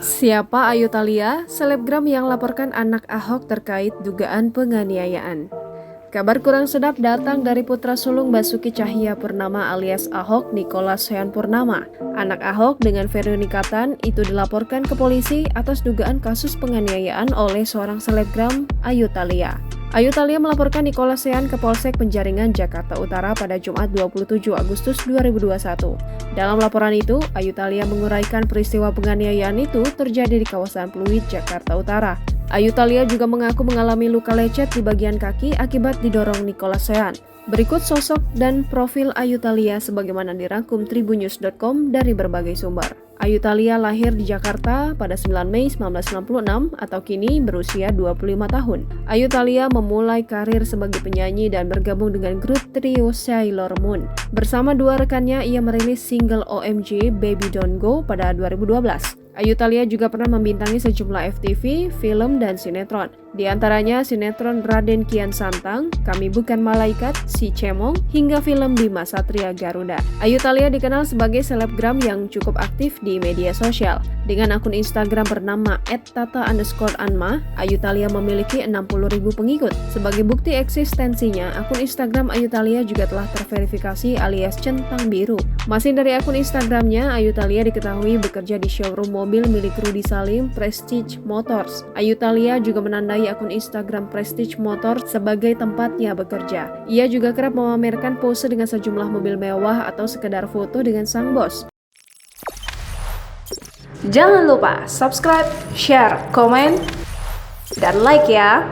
Siapa Ayu Thalia, selebgram yang laporkan anak Ahok terkait dugaan penganiayaan? Kabar kurang sedap datang dari putra sulung Basuki Cahayapurnama alias Ahok, Nicholas Purnama. Anak Ahok dengan Veronica Tan itu dilaporkan ke polisi atas dugaan kasus penganiayaan oleh seorang selebgram Ayu Thalia. Ayu Thalia melaporkan Nicholas Sean ke Polsek Penjaringan, Jakarta Utara pada Jumat 27 Agustus 2021. Dalam laporan itu, Ayu Thalia menguraikan peristiwa penganiayaan itu terjadi di kawasan Pluit, Jakarta Utara. Ayu Thalia juga mengaku mengalami luka lecet di bagian kaki akibat didorong Nicholas Sean. Berikut sosok dan profil Ayu Thalia sebagaimana dirangkum tribunnews.com dari berbagai sumber. Ayu Thalia lahir di Jakarta pada 9 Mei 1966 atau kini berusia 25 tahun. Ayu Thalia memulai karir sebagai penyanyi dan bergabung dengan grup trio Sailor Moon. Bersama dua rekannya, ia merilis single OMG Baby Don't Go pada 2012. Ayu Thalia juga pernah membintangi sejumlah FTV, film, dan sinetron. Di antaranya sinetron Raden Kian Santang, Kami Bukan Malaikat, Si Cemong, hingga film Bima Satria Garuda. Ayu Thalia dikenal sebagai selebgram yang cukup aktif di media sosial. Dengan akun Instagram bernama @tata_anma, Ayu Thalia memiliki 60.000 pengikut. Sebagai bukti eksistensinya, akun Instagram Ayu Thalia juga telah terverifikasi alias centang biru. Masih dari akun Instagramnya, Ayu Thalia diketahui bekerja di showroom mobil milik Rudy Salim, Prestige Motors. Ayu Thalia juga menandai akun Instagram Prestige Motors sebagai tempatnya bekerja. Ia juga kerap memamerkan pose dengan sejumlah mobil mewah atau sekedar foto dengan sang bos. Jangan lupa subscribe, share, komen, dan like ya!